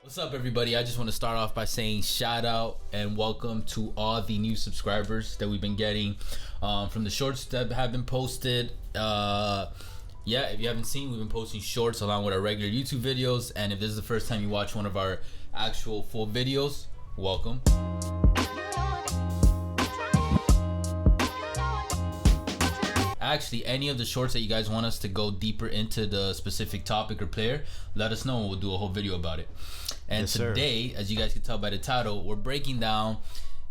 What's up, everybody? I just want to start off by saying shout out and welcome to all the new subscribers that we've been getting from the shorts that have been posted. If you haven't seen, we've been posting shorts along with our regular YouTube videos. And if this is the first time you watch one of our actual full videos, welcome. Actually, any of the shorts that you guys want us to go deeper into the specific topic or player, let us know and we'll do a whole video about it. And yes, today, as you guys can tell by the title, we're breaking down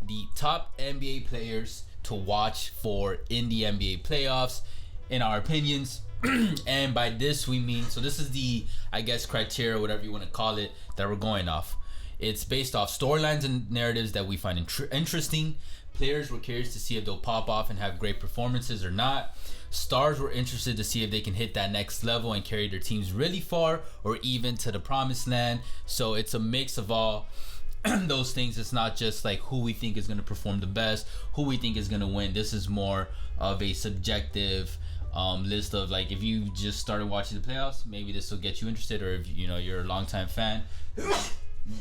the top NBA players to watch for in the NBA playoffs, in our opinions. And by this we mean, so this is the, I guess, criteria, whatever you want to call it, that we're going off. It's based off storylines and narratives that we find interesting. Players we're curious to see if they'll pop off and have great performances or not. Stars we're interested to see if they can hit that next level and carry their teams really far or even to the promised land. So it's a mix of all those things. It's not just like who we think is going to perform the best, who we think is going to win. This is more of a subjective list of, like, if you just started watching the playoffs, maybe this will get you interested, or if you're a longtime fan,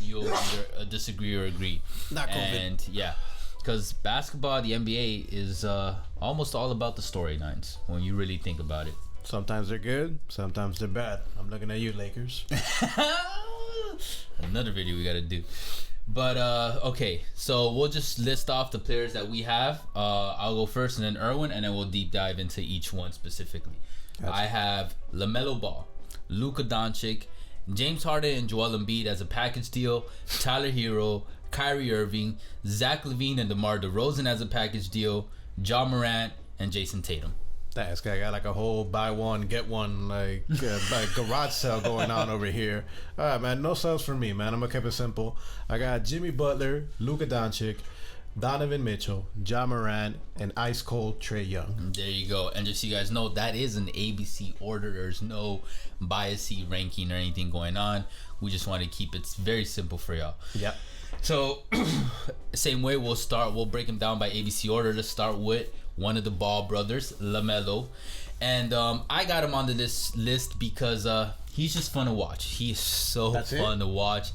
you'll either disagree or agree. Not COVID. And yeah, because basketball, the NBA, is almost all about the storylines when you really think about it. Sometimes they're good, sometimes they're bad. I'm looking at you, Lakers. Another video we got to do. But, okay, so we'll just list off the players that we have. I'll go first and then Erwin, and then we'll deep dive into each one specifically. Gotcha. I have LaMelo Ball, Luka Doncic, James Harden and Joel Embiid as a package deal, Tyler Hero, Kyrie Irving, Zach LaVine and DeMar DeRozan as a package deal, Ja Morant, and Jayson Tatum. This guy got like a whole buy one get one like garage sale going on over here. All right, man, no sales for me, man. I'm gonna keep it simple. I got Jimmy Butler, Luka Doncic, Donovan Mitchell, Ja Morant, and ice cold Trae Young. There you go. And just so you guys know, that is an ABC order. There's no biasy ranking or anything going on. We just want to keep it very simple for y'all. Yep. So same way, we'll break them down by ABC order. Let's start with one of the Ball brothers, LaMelo. And I got him onto this list because he's just fun to watch. He's so fun to watch.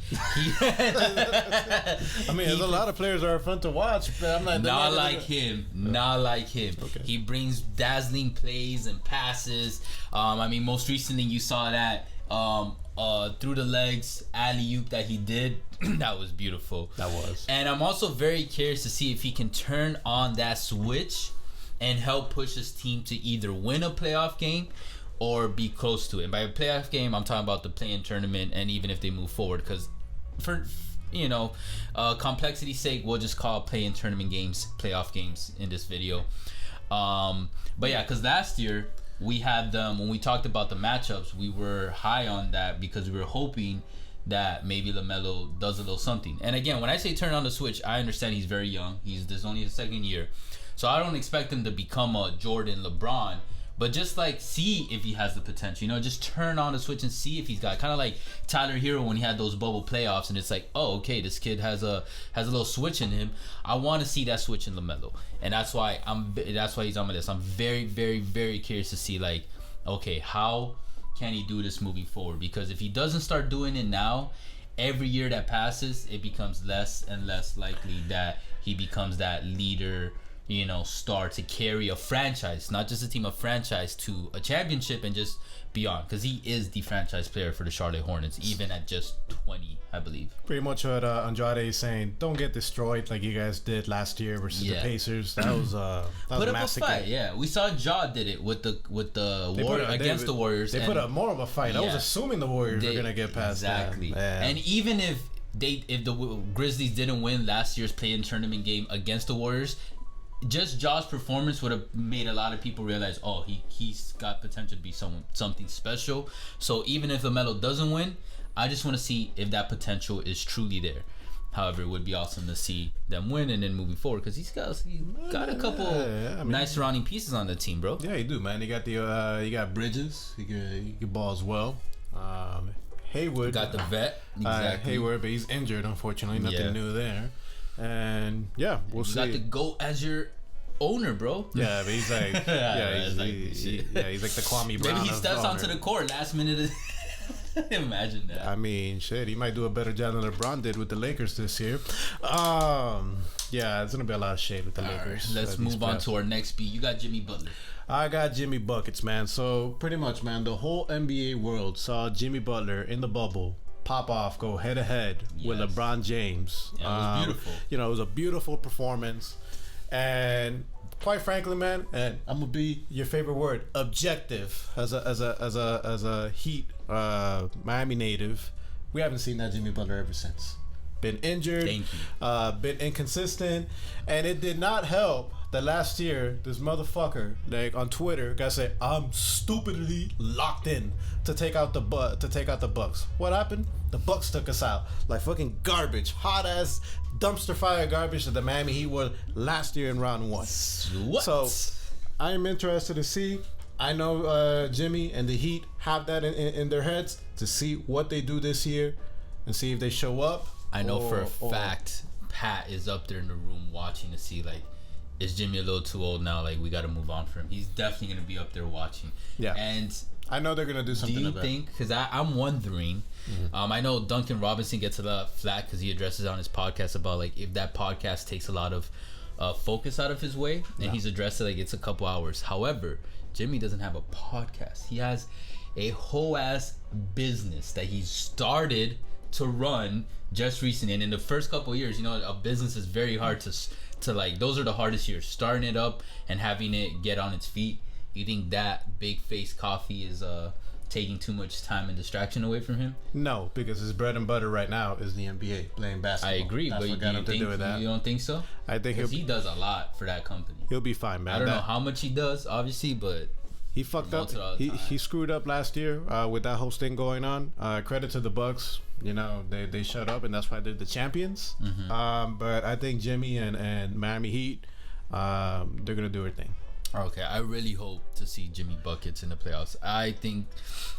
I mean, there's a lot of players that are fun to watch, but I'm not like him. Not like him. Okay. He brings dazzling plays and passes. I mean, most recently you saw that through the legs alley-oop that he did. That was beautiful. That was. And I'm also very curious to see if he can turn on that switch and help push his team to either win a playoff game or be close to it. And by a playoff game, I'm talking about the play-in tournament, and even if they move forward, because for complexity's sake, we'll just call play-in tournament games playoff games in this video. But yeah, because last year we had them, when we talked about the matchups, we were high on that because we were hoping that maybe LaMelo does a little something. And again, when I say turn on the switch, I understand he's very young. This only his second year. So I don't expect him to become a Jordan, LeBron, but just like see if he has the potential. Just turn on the switch and see if he's got, kind of like Tyler Hero when he had those bubble playoffs, and it's like, oh, okay, this kid has a little switch in him. I want to see that switch in LaMelo, and that's why he's on my list. I'm very, very, very curious to see, like, okay, how can he do this moving forward? Because if he doesn't start doing it now, every year that passes, it becomes less and less likely that he becomes that leader, star to carry a franchise, not just a team, a franchise to a championship and just beyond. Because he is the franchise player for the Charlotte Hornets, even at just 20, I believe. Pretty much what Andrade is saying. Don't get destroyed like you guys did last year versus the Pacers. That was put up a fight. Yeah, we saw Ja did it with the Warriors against the Warriors. They put up more of a fight. I was assuming the Warriors were gonna get past exactly. That. And even if the Grizzlies didn't win last year's play-in tournament game against the Warriors, just Ja's performance would have made a lot of people realize, oh, he's got potential to be something special. So even if LaMelo doesn't win, I just want to see if that potential is truly there. However, it would be awesome to see them win and then moving forward, because he's got a couple nice surrounding pieces on the team, bro. Yeah, you do, man. You got you got Bridges. He can ball as well. Hayward got the vet. Exactly. Hayward, but he's injured, unfortunately. Nothing new there. And yeah, we'll see. You got the GOAT as your owner, bro. Yeah, but he's like, he's like the Kwame Brown. Maybe he steps onto the court last minute. Imagine that. I mean, shit, he might do a better job than LeBron did with the Lakers this year. Yeah, it's gonna be a lot of shade with the Lakers. Right, let's move on to our next beat. You got Jimmy Butler. I got Jimmy Buckets, man. So pretty much, man, the whole NBA world saw Jimmy Butler in the bubble pop off, go head to head with LeBron James. Yeah, it was beautiful. You know, it was a beautiful performance, and quite frankly, man, and I'm gonna be your favorite word, objective. As a Heat Miami native, we haven't seen that Jimmy Butler ever since. Been injured, been inconsistent, and it did not help that last year this motherfucker, like on Twitter, guy said, "I'm stupidly locked in to take out the Bucks." What happened? The Bucks took us out like fucking garbage, hot ass dumpster fire garbage that the Miami Heat were last year in round 1. What? So I am interested to see. I know Jimmy and the Heat have that in their heads to see what they do this year and see if they show up. I know for a fact Pat is up there in the room watching to see, like, is Jimmy a little too old now? Like, we got to move on from him. He's definitely going to be up there watching. Yeah. And I know they're going to do something about it. Do you think, because I'm wondering, I know Duncan Robinson gets a lot of flack because he addresses on his podcast about, like, if that podcast takes a lot of focus out of his way, and he's addressed it like it's a couple hours. However, Jimmy doesn't have a podcast. He has a whole ass business that he started to run just recently, and in the first couple of years, you know, a business is very hard to like, those are the hardest years, starting it up and having it get on its feet. You think that big face coffee is taking too much time and distraction away from him? No, because his bread and butter right now is the NBA, playing basketball. I agree, but you don't think so? I think he does a lot for that company. He'll be fine, man. I don't know how much he does, obviously, but he fucked up. He screwed up last year with that whole thing going on. Credit to the Bucks. You know, they shut up, and that's why they're the champions. But I think Jimmy and Miami Heat, they're gonna do their thing. Okay, I really hope to see Jimmy Buckets in the playoffs. I think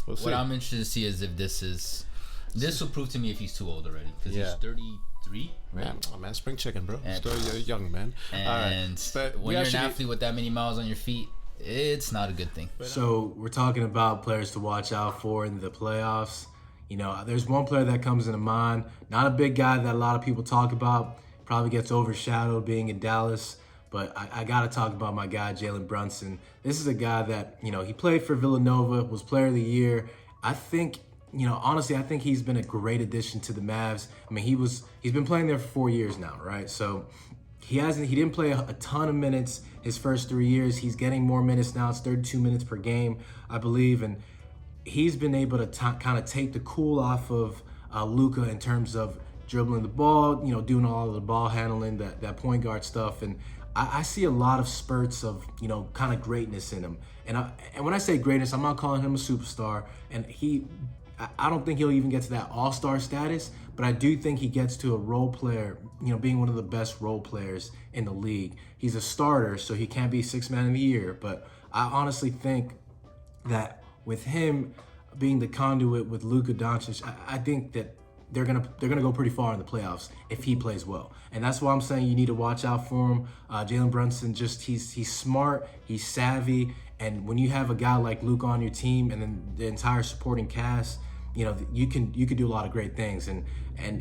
what I'm interested to see is if this will prove to me if he's too old already, because he's 33. Right? Man, spring chicken, bro. Still young, man. And when you're an athlete with that many miles on your feet, it's not a good thing. So we're talking about players to watch out for in the playoffs. You know, there's one player that comes into mind. Not a big guy that a lot of people talk about. Probably gets overshadowed being in Dallas. But I got to talk about my guy, Jalen Brunson. This is a guy that, you know, he played for Villanova, was player of the year. I think, you know, honestly, I think he's been a great addition to the Mavs. I mean, he's been playing there for 4 years now, right? So he didn't play a ton of minutes his first 3 years. He's getting more minutes now. It's 32 minutes per game, I believe. And he's been able to kind of take the cool off of Luka in terms of dribbling the ball, you know, doing all of the ball handling, that point guard stuff. And I see a lot of spurts of, you know, kind of greatness in him. And when I say greatness, I'm not calling him a superstar. And I don't think he'll even get to that all-star status, but I do think he gets to a role player, you know, being one of the best role players in the league. He's a starter, so he can't be sixth man of the year. But I honestly think that with him being the conduit with Luka Doncic, I think that they're gonna go pretty far in the playoffs if he plays well. And that's why I'm saying you need to watch out for him. Jalen Brunson, he's smart, he's savvy, and when you have a guy like Luka on your team and then the entire supporting cast, you know, you can do a lot of great things. And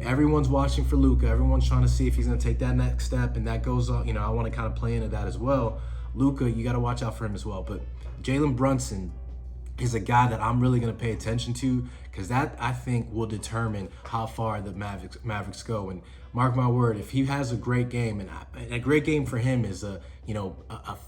everyone's watching for Luka. Everyone's trying to see if he's gonna take that next step, and that goes on. You know, I want to kind of play into that as well. Luka, you got to watch out for him as well. But Jalen Brunson is a guy that I'm really going to pay attention to, because that, I think, will determine how far the Mavericks go. And mark my word, if he has a great game, and a great game for him is a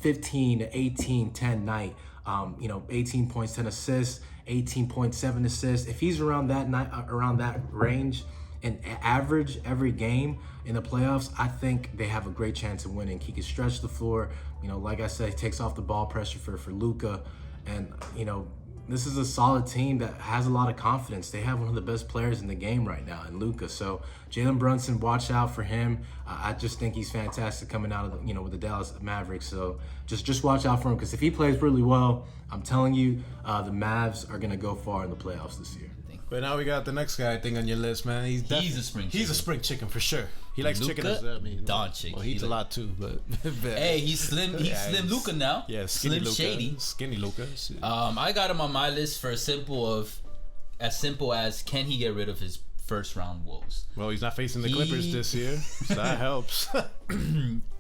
15 to 18, 10 night, 18 points, 10 assists, 18.7 assists. If he's around that range and average every game in the playoffs, I think they have a great chance of winning. He can stretch the floor. You know, like I said, he takes off the ball pressure for Luka. And, you know, this is a solid team that has a lot of confidence. They have one of the best players in the game right now in Luka. So Jalen Brunson, watch out for him. I just think he's fantastic coming out of with the Dallas Mavericks. So just watch out for him, because if he plays really well, I'm telling you, the Mavs are going to go far in the playoffs this year. But now we got the next guy I think on your list, man. He's a spring chicken. He's a spring chicken for sure. He likes Luka chicken. Doncic. Well, he eats a lot too, but hey, he's slim. He's slim Luka now. Yeah, slim Luka, shady. Skinny Luka. I got him on my list for a simple of as simple as, can he get rid of his first round woes? Well, he's not facing the Clippers this year, so that helps.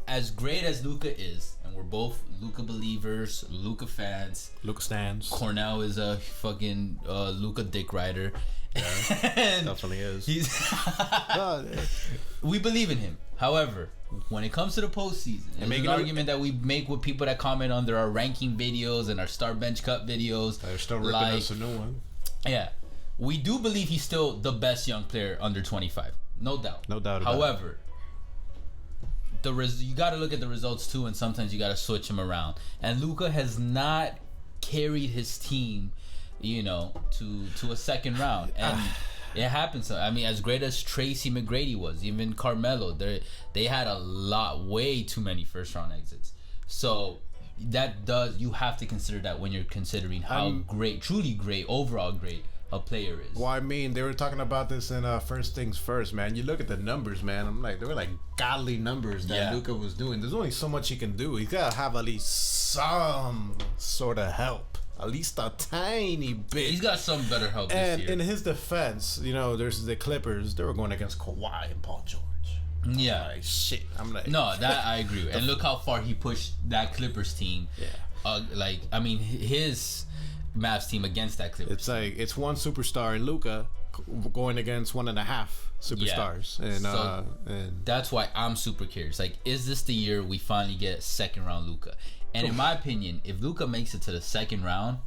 As great as Luka is, and we're both Luka believers, Luka fans. Luka stands. Cornell is a fucking Luka dick rider. Yeah, definitely is. We believe in him. However, when it comes to the postseason, and it's an argument that we make with people that comment under our ranking videos and our start bench cut videos. They're still ripping us a new one. Yeah, we do believe he's still the best young player under 25, no doubt. No doubt about it. However, you got to look at the results too, and sometimes you got to switch him around. And Luka has not carried his team, to a second round, and it happens. I mean, as great as Tracy McGrady was, even Carmelo, they had way too many first round exits. So you have to consider that when you're considering how great, truly great, overall great a player is. Well, I mean, they were talking about this in First Things First, man. You look at the numbers, man. I'm like, they were like godly numbers that Luka was doing. There's only so much he can do. He's got to have at least some sort of help. At least a tiny bit. He's got some better help this year. And in his defense, there's the Clippers. They were going against Kawhi and Paul George. Yeah. Like, shit. I'm like... No, that I agree with. And look how far he pushed that Clippers team. Yeah. His Mavs team against that Clippers. It's like, it's one superstar in Luka going against 1.5 superstars. Yeah. And that's why I'm super curious. Like, is this the year we finally get second round Luka? And in my opinion, if Luka makes it to the second round,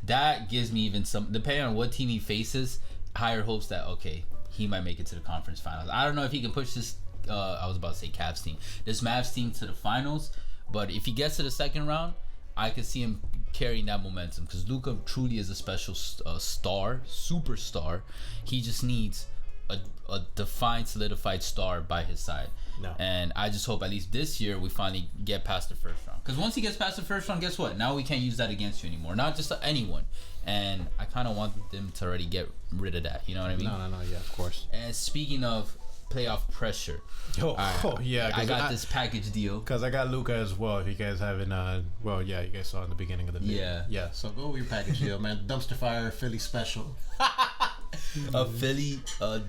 that gives me even some, depending on what team he faces, higher hopes that, okay, he might make it to the conference finals. I don't know if he can push this, I was about to say Cavs team, this Mavs team to the finals, but if he gets to the second round, I could see him carrying that momentum, because Luka truly is a special superstar. He just needs a defined, solidified star by his side. No. And I just hope at least this year we finally get past the first round. Because once he gets past the first round, guess what? Now we can't use that against you anymore. Not just anyone. And I kind of want them to already get rid of that. You know what I mean? No. Yeah, of course. And speaking of playoff pressure. Yeah. I got this package deal. Because I got Luka as well. If you guys haven't, you guys saw in the beginning of the video. Yeah. So go with your package deal, man. Dumpster fire Philly special. A Philly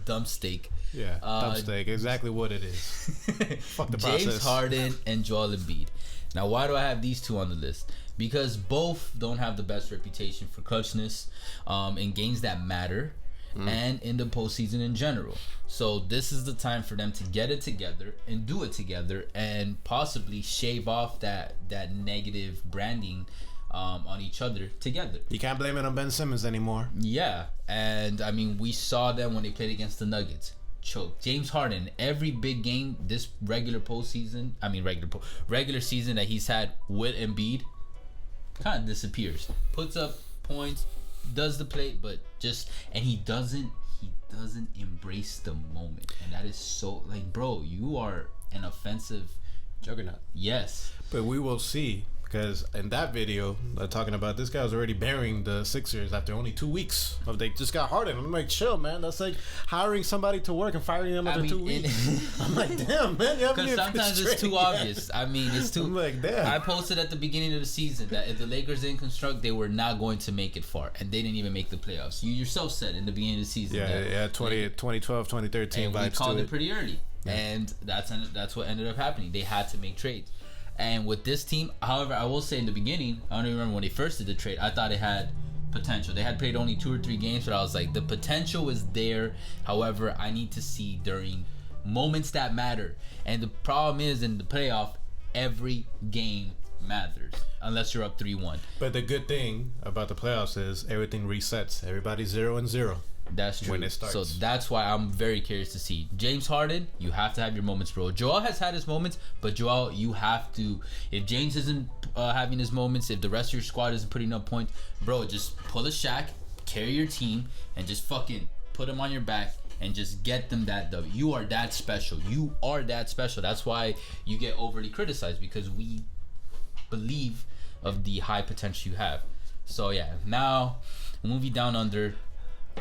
dump steak. Yeah, dump steak. Exactly what it is. Fuck the process. James Harden and Joel Embiid. Now, why do I have these two on the list? Because both don't have the best reputation for clutchness in games that matter and in the postseason in general. So this is the time for them to get it together and do it together and possibly shave off that negative branding on each other together. You can't blame it on Ben Simmons anymore. Yeah, and I mean, we saw them when they played against the Nuggets. Choke. James Harden, every big game this regular season that he's had with Embiid, kind of disappears. Puts up points, does the play, but he doesn't embrace the moment, and that is so, like, bro, you are an offensive juggernaut. Yes, but we will see. Because in that video, talking about this guy was already burying the Sixers after only 2 weeks of they just got Harden. I'm like, chill, man. That's like hiring somebody to work and firing them after 2 weeks. I'm like, damn, man. Because sometimes it's too obvious. I mean, it's too. I'm like, damn. I posted at the beginning of the season that if the Lakers didn't construct, they were not going to make it far, and they didn't even make the playoffs. You yourself said in the beginning of the season. Yeah, 2012, 2013 and vibes we called to it pretty early, and that's what ended up happening. They had to make trades. And with this team, however, I will say in the beginning, I don't even remember when they first did the trade, I thought it had potential. They had played only 2 or 3 games, but I was like, the potential is there. However, I need to see during moments that matter. And the problem is, in the playoff, every game matters, unless you're up 3-1. But the good thing about the playoffs is everything resets. Everybody's 0-0. That's true. When it starts. So that's why I'm very curious to see. James Harden, you have to have your moments, bro. Joel has had his moments, but Joel, you have to. If James isn't having his moments, if the rest of your squad isn't putting up points, bro, just pull a Shaq, carry your team, and just fucking put them on your back and just get them that W. You are that special. You are that special. That's why you get overly criticized, because we believe of the high potential you have. So yeah, now movie Down Under.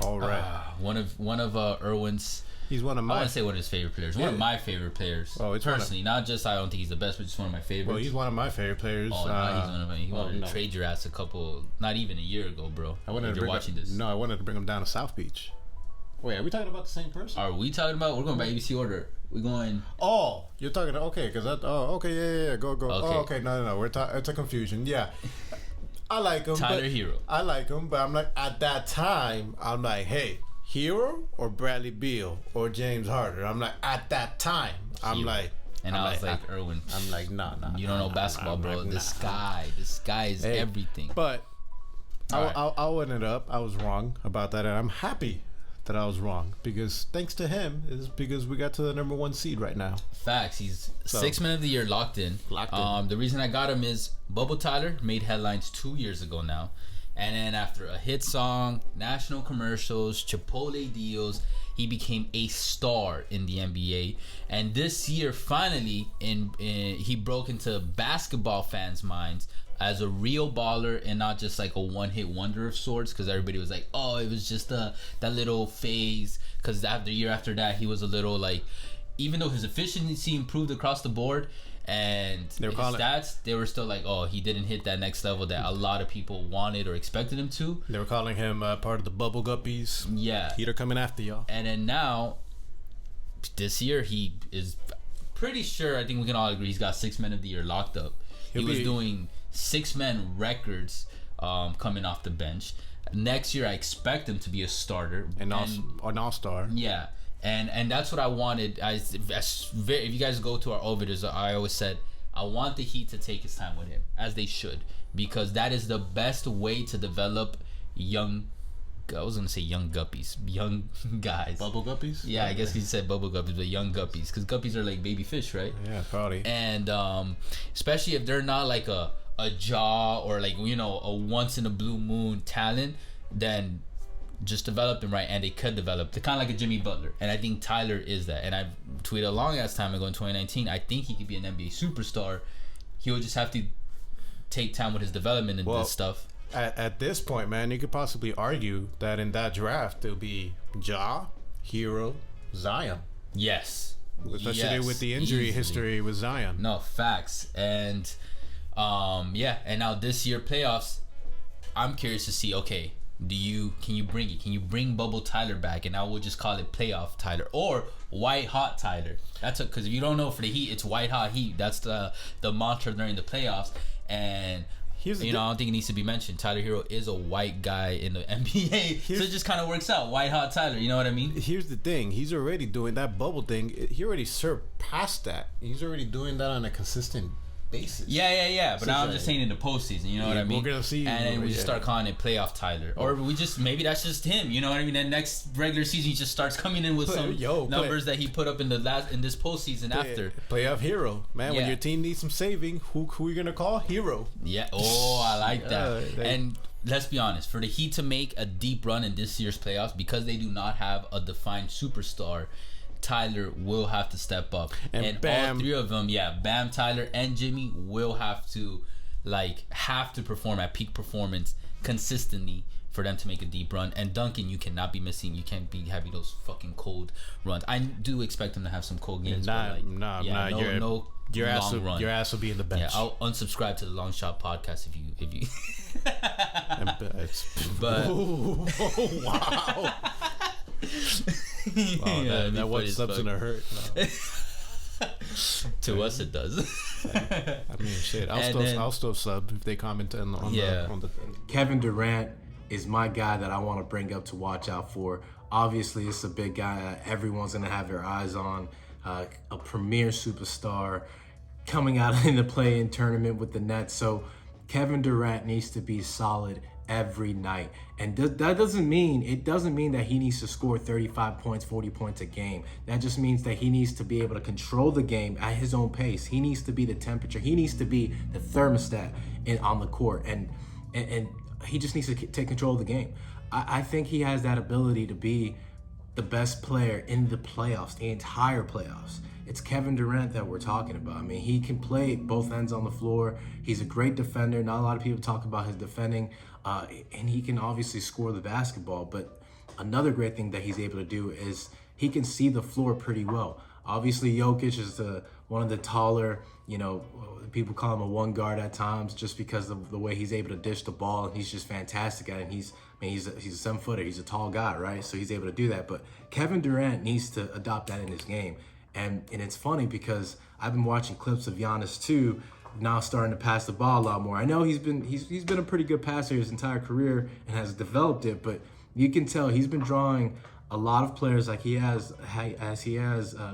All right. One of Irwin's He's one of I my. wouldn't say one of his favorite players. One of my favorite players. Oh, it's personally, not just I don't think he's the best, but just one of my favorites. Well, he's one of my favorite players. Oh, he's one of my. He wanted to trade your ass not even a year ago, bro. I wanted to bring watching this. No, I wanted to bring him down to South Beach. Wait, are we talking about the same person? Are we talking about? We're going by ABC order. We're going. Oh, you're talking. Okay, because okay, yeah. Go. Okay. Oh, okay, no. It's a confusion. Yeah. I like him. Tyler Hero. I like him, but I'm like, at that time, I'm like, hey, Hero or Bradley Beal or James Harden? I'm like, at that time, I'm like. And I was like, Erwin. I'm like, nah. You don't know basketball, bro. The sky is everything. But I'll end it up. I was wrong about that, and I'm happy that I was wrong, because thanks to him is because we got to the number 1 seed right now. Facts. He's 6th man of the year, locked in. The reason I got him is Bubble Tyler made headlines 2 years ago now, and then after a hit song, national commercials, Chipotle deals, he became a star in the NBA. And this year, finally, he broke into basketball fans' minds as a real baller and not just like a one-hit wonder of sorts, because everybody was like, oh, it was just that little phase, because the year after that he was a little like, even though his efficiency improved across the board and his stats, they were still like, oh, he didn't hit that next level that a lot of people wanted or expected him to. They were calling him part of the Bubble Guppies. Yeah, Heater coming after y'all. And then now this year he is pretty sure, I think we can all agree, he's got 6 men of the year locked up. He was doing 6-man records coming off the bench. Next year, I expect him to be a starter. An all-star. Yeah. And that's what I wanted. If you guys go to our videos, I always said, I want the Heat to take his time with him, as they should. Because that is the best way to develop young guppies. Young guys. Bubble guppies? Yeah, I guess he said bubble guppies, but young guppies. Because guppies are like baby fish, right? Yeah, probably. And especially if they're not like a jaw or like, a once in a blue moon talent, then just develop them right, and they could develop. They're kind of like a Jimmy Butler, and I think Tyler is that. And I tweeted a long ass time ago in 2019, I think he could be an NBA superstar. He'll just have to take time with his development and this stuff. At this point, man, you could possibly argue that in that draft there'll be Ja, Hero, Zion. Yes. Especially with the injury history with Zion. No, facts. And and now this year playoffs, I'm curious to see, okay, can you bring Bubble Tyler back, and I will just call it playoff Tyler or white hot Tyler. That's because if you don't know, for the Heat, it's white hot Heat. That's the mantra during the playoffs. And I don't think it needs to be mentioned, Tyler Hero is a white guy in the NBA, so it just kind of works out. White hot Tyler, you know what I mean? Here's the thing, he's already doing that bubble thing. He already surpassed that. He's already doing that on a consistent basis. Yeah. But now I'm just saying in the postseason, you know what I mean? We're gonna see, and then we just start calling it playoff Tyler, or we just maybe that's just him. You know what I mean? Then next regular season, he just starts coming in with some numbers that he put up in this postseason after playoff Hero, man. When your team needs some saving, who are you gonna call? Hero. Yeah. Oh, I like that. And let's be honest, for the Heat to make a deep run in this year's playoffs, because they do not have a defined superstar, Tyler will have to step up, and all 3 of them, Bam, Tyler, and Jimmy will have to perform at peak performance consistently for them to make a deep run. And Duncan, you cannot be missing. You can't be having those fucking cold runs. I do expect him to have some cold games. Your ass will be in the bench. Yeah, I'll unsubscribe to the Long Shot podcast if you. But wow. That one sub's gonna hurt. No. To us, it does. I mean, shit. I'll still sub if they comment on the thing. Kevin Durant is my guy that I want to bring up to watch out for. Obviously, it's a big guy that everyone's gonna have their eyes on. A premier superstar coming out in the play-in tournament with the Nets. So Kevin Durant needs to be solid every night, and that doesn't mean that he needs to score 35 points, 40 points a game. That just means that he needs to be able to control the game at his own pace. He needs to be the temperature. He needs to be the thermostat on the court, and he just needs to take control of the game. I think he has that ability to be the best player in the playoffs, the entire playoffs. It's Kevin Durant that we're talking about. I mean, he can play both ends on the floor. He's a great defender. Not a lot of people talk about his defending, and he can obviously score the basketball. But another great thing that he's able to do is he can see the floor pretty well. Obviously, Jokic is one of the taller, people call him a one guard at times just because of the way he's able to dish the ball, and he's just fantastic at it. And he's a 7-footer. He's a tall guy, right? So he's able to do that. But Kevin Durant needs to adopt that in his game. And it's funny because I've been watching clips of Giannis too, now starting to pass the ball a lot more. I know he's been a pretty good passer his entire career and has developed it, but you can tell he's been drawing a lot of players like he has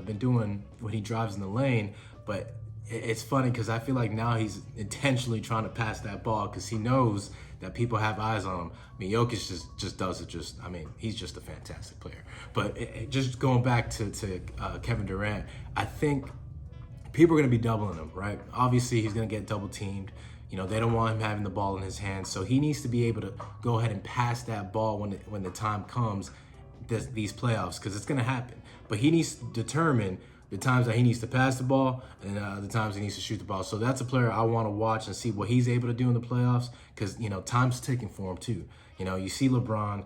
been doing when he drives in the lane. But it's funny because I feel like now he's intentionally trying to pass that ball because he knows that people have eyes on him. I mean, Jokic just does it. He's just a fantastic player. But just going back to Kevin Durant, I think people are going to be doubling him, right? Obviously, he's going to get double teamed. They don't want him having the ball in his hands, so he needs to be able to go ahead and pass that ball when the time comes, these playoffs, because it's going to happen. But he needs to determine the times that he needs to pass the ball and the times he needs to shoot the ball. So that's a player I want to watch and see what he's able to do in the playoffs because, time's ticking for him too. You see LeBron,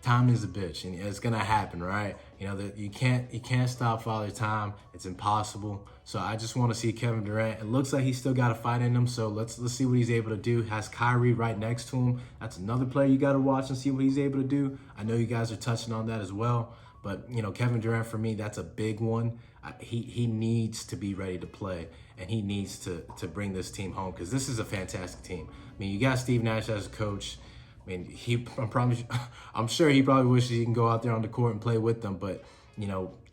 time is a bitch and it's going to happen, right? You can't stop Father Time. It's impossible. So I just want to see Kevin Durant. It looks like he's still got a fight in him. So let's see what he's able to do. Has Kyrie right next to him. That's another player you got to watch and see what he's able to do. I know you guys are touching on that as well. But, Kevin Durant, for me, that's a big one. He needs to be ready to play, and he needs to bring this team home because this is a fantastic team. I mean, you got Steve Nash as a coach. I mean, I'm sure he probably wishes he can go out there on the court and play with them. But,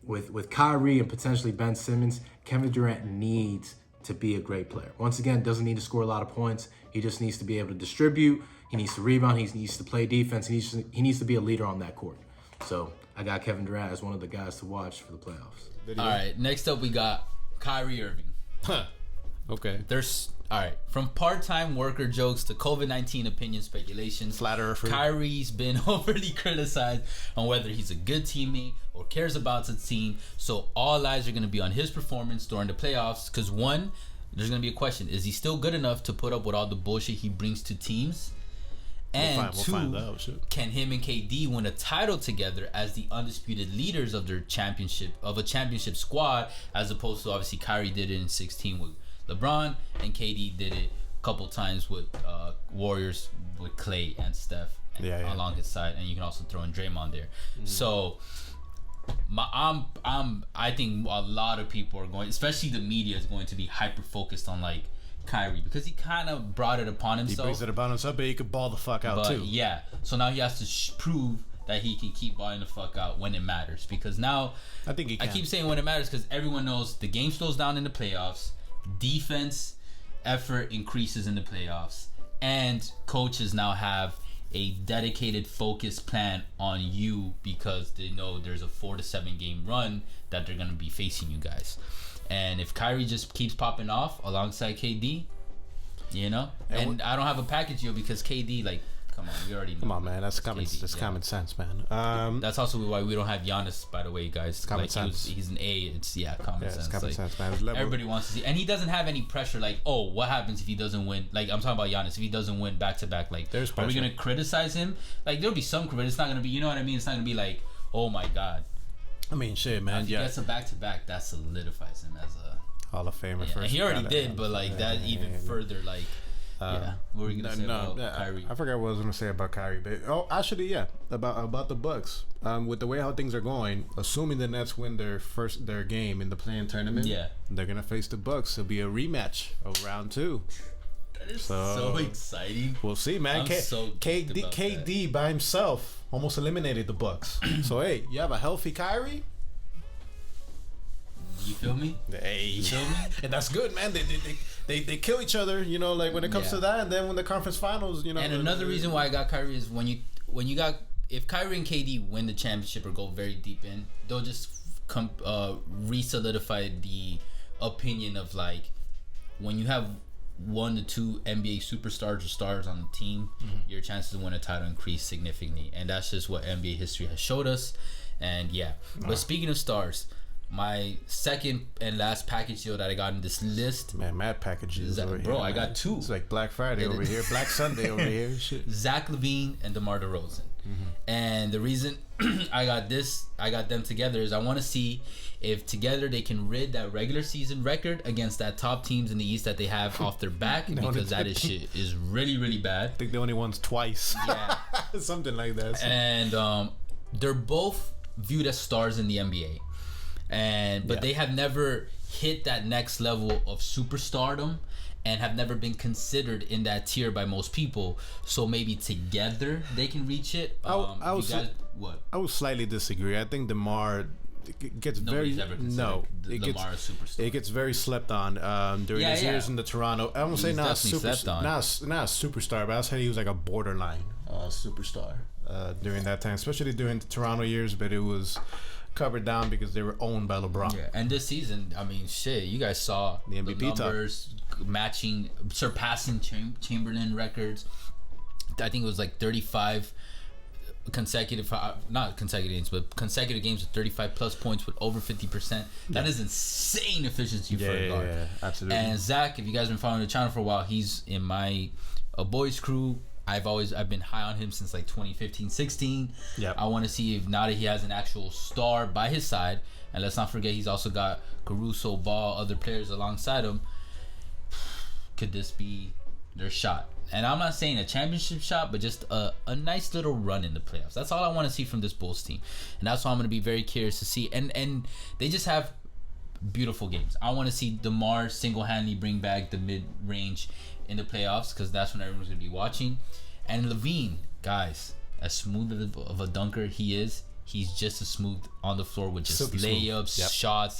with Kyrie and potentially Ben Simmons, Kevin Durant needs to be a great player. Once again, doesn't need to score a lot of points. He just needs to be able to distribute. He needs to rebound. He needs to play defense. He needs to be a leader on that court. So I got Kevin Durant as one of the guys to watch for the playoffs. All right, next up we got Kyrie Irving. Okay. From part-time worker jokes to COVID-19 opinion speculations, Flatterer free. Kyrie's been overly criticized on whether he's a good teammate or cares about the team. So all eyes are going to be on his performance during the playoffs because one, there's going to be a question: is he still good enough to put up with all the bullshit he brings to teams? And we'll find out, can him and KD win a title together as the undisputed leaders of a championship squad, as opposed to obviously Kyrie did it in 16 with LeBron, and KD did it a couple times with Warriors with Klay and Steph along his side, and you can also throw in Draymond there. Mm-hmm. So I think a lot of people are going, especially the media, is going to be hyper focused on like Kyrie because he kind of brought it upon himself. He brings it upon himself, but he could ball the fuck out too. Yeah, so now he has to prove that he can keep balling the fuck out when it matters. Because now I think he can. I keep saying when it matters because everyone knows the game slows down in the playoffs. Defense effort increases in the playoffs, and coaches now have a dedicated focused plan on you because they know there's a 4 to 7 game run that they're gonna be facing you guys. And if Kyrie just keeps popping off alongside KD, and I don't have a package deal because KD, like, come on, we already know. Come on, man, that's common. KD, that's common sense, man. That's also why we don't have Giannis, by the way, guys. Common sense. He's an A. It's common sense. It's common like, sense, man. Everybody wants to see, and he doesn't have any pressure. Like, oh, what happens if he doesn't win? Like, I'm talking about Giannis. If he doesn't win back to back, like, there's pressure. Are we gonna criticize him? Like, there'll be some, but it's not gonna be. You know what I mean? It's not gonna be like, oh my god. I mean, shit, man. If he gets a back to back, that solidifies him as a Hall of Famer. first. He already did, but like that even further, like. What were you gonna say about Kyrie? I forgot what I was gonna say about Kyrie, but actually, about the Bucks. With the way how things are going, assuming the Nets win their game in the play-in tournament, they're gonna face the Bucks. It'll be a rematch of round 2. That is so exciting. We'll see, man. I'm so KD by himself almost eliminated the Bucks. So hey, you have a healthy Kyrie. You feel me? Hey, you feel me? And that's good, man. They kill each other, like when it comes to that, and then when the conference finals, And another reason why I got Kyrie is if Kyrie and KD win the championship or go very deep in, they'll just re-solidify the opinion of like when you have 1 to 2 NBA superstars or stars on the team, your chances to win a title increase significantly, and that's just what NBA history has showed us. And but speaking of stars, my second and last package deal that I got in this list. Man, mad packages over here. I got 2. It's like Black Friday over here, Black Sunday over here. Shit. Zach LaVine and DeMar DeRozan. And the reason I got them together is I want to see if together they can rid that regular season record against that top teams in the East that they have off their back, because that shit is really, really bad. I think they only won twice. Yeah. Something like that. So. And they're both viewed as stars in the NBA. But they have never hit that next level of superstardom and have never been considered in that tier by most people. So maybe together they can reach it. I would slightly disagree. I think DeMar gets Nobody's very ever considered DeMar a superstar. It gets very slept on during his years in the Toronto. I won't say not a superstar, but I'll say he was like a borderline superstar during that time, especially during the Toronto years. But it was covered down because they were owned by LeBron. Yeah, and this season, I mean, shit, you guys saw the MVP numbers surpassing Chamberlain records. I think it was like 35 consecutive games with 35 plus points with over 50%. That is insane efficiency for a guard. Yeah, absolutely. And Zach, if you guys have been following the channel for a while, he's in my boys crew. I've been high on him since like 2015-16. Yep. I want to see if now that he has an actual star by his side, and let's not forget he's also got Caruso, Ball, other players alongside him. Could this be their shot? And I'm not saying a championship shot, but just a nice little run in the playoffs. That's all I want to see from this Bulls team, and that's why I'm going to be very curious to see. And they just have beautiful games. I want to see DeMar single-handedly bring back the mid-range in the playoffs, because that's when everyone's going to be watching. And Levine, guys, as smooth of a dunker he is, he's just as smooth on the floor with just layups, shots.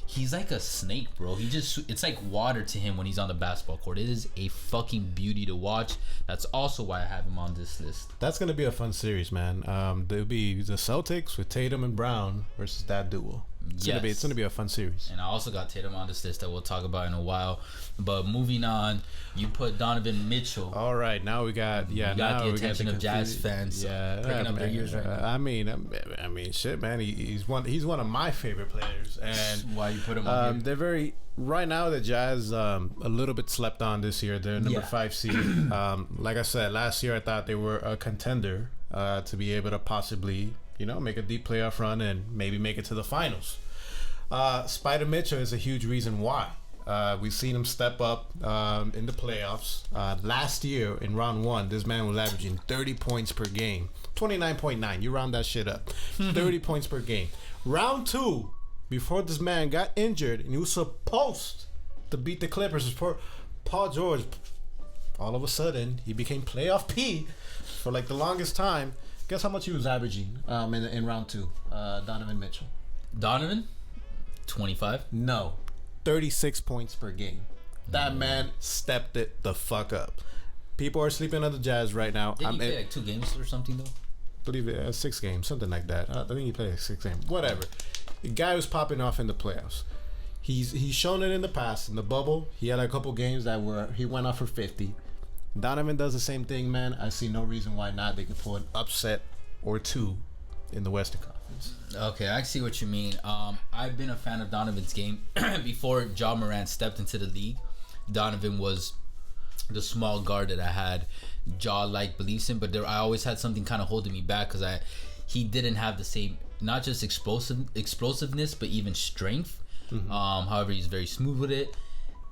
He's like a snake, bro. It's like water to him when he's on the basketball court. It is a fucking beauty to watch. That's also why I have him on this list. That's gonna be a fun series, man. There'll be the Celtics with Tatum and Brown versus that duo. It's gonna be a fun series. And I also got Tatum on this list that we'll talk about in a while. But moving on, you put Donovan Mitchell. All right, now we got the attention of Jazz fans. Picking up their ears right now. I mean, shit, man. He's one of my favorite players. And why you put him on here? They're very right now. The Jazz a little bit slept on this year. They're number 5 seed. Like I said, last year I thought they were a contender to be able to possibly, make a deep playoff run and maybe make it to the finals. Spider Mitchell is a huge reason why. We've seen him step up in the playoffs. Last year in round 1, this man was averaging 30 points per game. 29.9. You round that shit up. 30 points per game. Round 2, before this man got injured and he was supposed to beat the Clippers, Paul George, all of a sudden, he became playoff P for like the longest time. Guess how much he was averaging in round 2? Donovan Mitchell. Donovan? 25? No. 36 points per game. That man stepped it the fuck up. People are sleeping on the Jazz right now. Did he play like 2 games or something though? I believe it 6 games, something like that. I think he played like 6 games. Whatever. The guy was popping off in the playoffs. He's shown it in the past. In the bubble, he had a couple games he went off for 50. Donovan does the same thing, man. I see no reason why not. They could pull an upset or 2 in the Western Conference. Okay, I see what you mean. I've been a fan of Donovan's game before Ja Morant stepped into the league. Donovan was the small guard that I had Ja-like beliefs in, but I always had something kind of holding me back because he didn't have the same, not just explosiveness, but even strength. However, he's very smooth with it.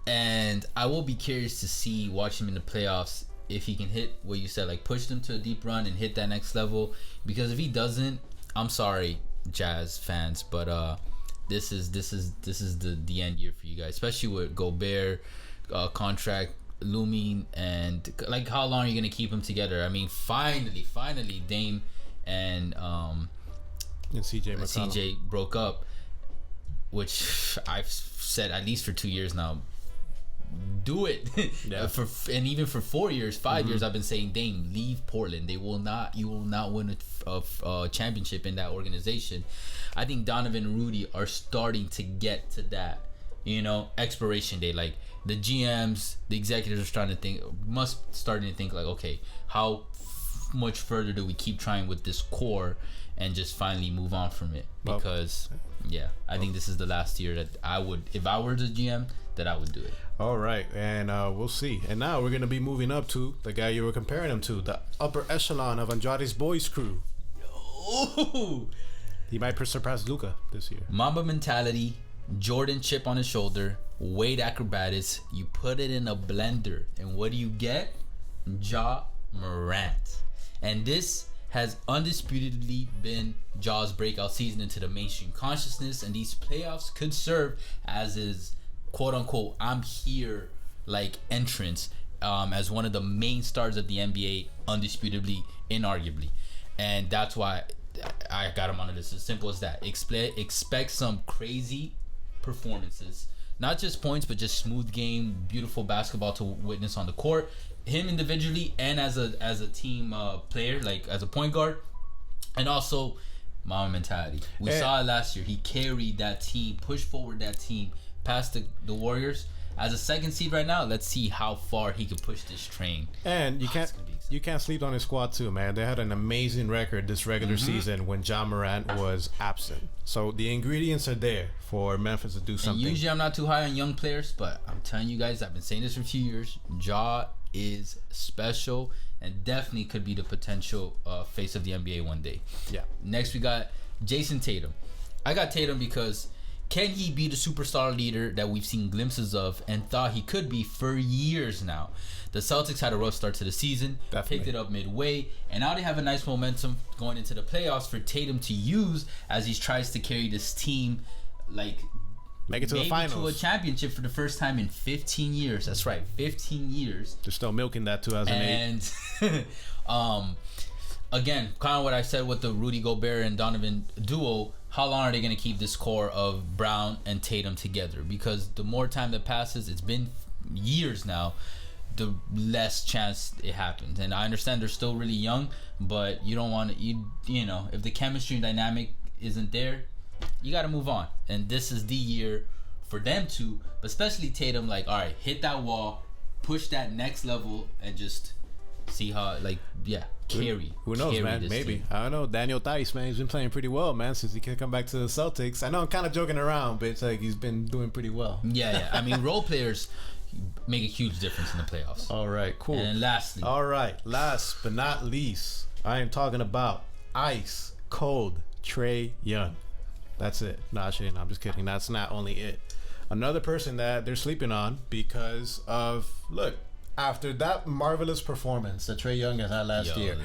And I will be curious to see, watch him in the playoffs, if he can hit what you said, like push them to a deep run and hit that next level. Because if he doesn't, I'm sorry, Jazz fans, but this is the end year for you guys, especially with Gobert contract looming, and like how long are you gonna keep them together? I mean, finally, Dame and CJ broke up, which I've said at least for 2 years now. Do it. And even for 4 years, 5 years, I've been saying, Dame, leave Portland. You will not win a championship in that organization. I think Donovan and Rudy are starting to get to that, expiration day. Like the GMs, the executives are starting to think like, okay, how much further do we keep trying with this core and just finally move on from it? Because I think this is the last year that I would, if I were the GM, that I would do it. All right, and we'll see. And now we're gonna be moving up to the guy you were comparing him to, the upper echelon of Andrade's boys crew. Yo! He might surpass Luka this year. Mamba mentality, Jordan chip on his shoulder, weight acrobatics. You put it in a blender, and what do you get? Ja Morant. And this has undisputedly been Ja's breakout season into the mainstream consciousness, and these playoffs could serve as his quote-unquote I'm here like entrance as one of the main stars of the NBA, undisputably, inarguably. And that's why I got him on the list. As simple as that. Expect some crazy performances, not just points, but just smooth game, beautiful basketball to witness on the court. Him individually and as a team player, like as a point guard, and also Mamba mentality. We saw it last year. He carried that team, pushed forward that team past the Warriors. As a second seed right now, let's see how far he could push this train. And you can't sleep on his squad too, man. They had an amazing record this regular season when Ja Morant was absent. So the ingredients are there for Memphis to do something. And usually I'm not too high on young players, but I'm telling you guys, I've been saying this for a few years. Ja is special and definitely could be the potential face of the NBA one day. Yeah. Next we got Jayson Tatum. I got Tatum because can he be the superstar leader that we've seen glimpses of and thought he could be for years now? The Celtics had a rough start to the season, picked it up midway, and now they have a nice momentum going into the playoffs for Tatum to use as he tries to carry this team, like make it to the finals, to a championship for the first time in 15 years. That's right, 15 years. They're still milking that 2008. And again, kind of what I said with the Rudy Gobert and Donovan duo. How long are they going to keep this core of Brown and Tatum together? Because the more time that passes, it's been years now, the less chance it happens. And I understand they're still really young, but you don't want to, you know, if the chemistry and dynamic isn't there, you got to move on. And this is the year for them to, but especially Tatum, like, all right, hit that wall, push that next level, and just see how, like, carry. Who knows, man? Maybe. Team. I don't know. Daniel Theis, man, he's been playing pretty well, man, since he can come back to the Celtics. I know I'm kind of joking around, but it's like he's been doing pretty well. Yeah. I mean, role players make a huge difference in the playoffs. All right, cool. And lastly. All right, last but not least, I am talking about ice cold Trae Young. That's it. No, actually, no, I'm just kidding. That's not only it. Another person that they're sleeping on because of, look, after that marvelous performance that Trae Young had last year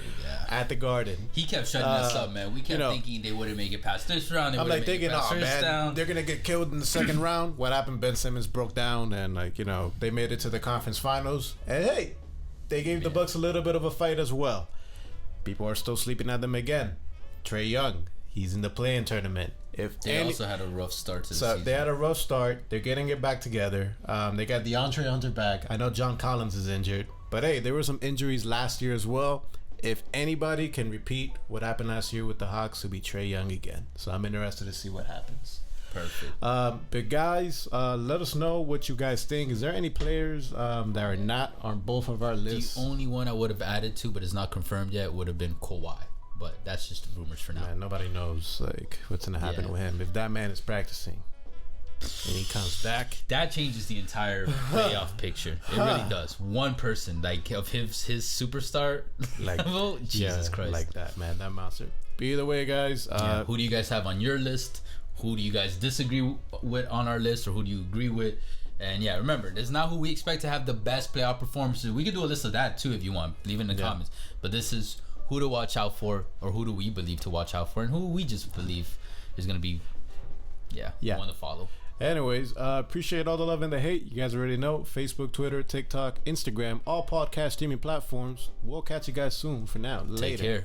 at the Garden. He kept shutting us up, man. We kept thinking they wouldn't make it past this round. I'm like thinking, oh, man, they're going to get killed in the second round. What happened? Ben Simmons broke down and, like, you know, they made it to the conference finals. And, hey, they gave the Bucks a little bit of a fight as well. People are still sleeping at them again. Trae Young, he's in the play-in tournament. They also had a rough start to the season. They had a rough start. They're getting it back together. They got DeAndre Hunter back. I know John Collins is injured. But, hey, there were some injuries last year as well. If anybody can repeat what happened last year with the Hawks, it'll be Trae Young again. So I'm interested to see what happens. Perfect. But, guys, let us know what you guys think. Is there any players that are not on both of our lists? The only one I would have added to, but it's not confirmed yet, would have been Kawhi. But that's just rumors for now. Man, nobody knows like what's gonna happen with him. If that man is practicing and he comes back, that changes the entire playoff picture. It really does. One person, like of his superstar level, Jesus Christ, like that, man, that monster. But either way, guys, who do you guys have on your list? Who do you guys disagree with on our list, or who do you agree with? And yeah, remember, this is not who we expect to have the best playoff performances. We could do a list of that too if you want. Leave it in the comments. But this is who to watch out for, or who do we believe to watch out for, and who we just believe is going to be, one to follow. Anyways, appreciate all the love and the hate. You guys already know. Facebook, Twitter, TikTok, Instagram, all podcast streaming platforms. We'll catch you guys soon. For now, later. Take care.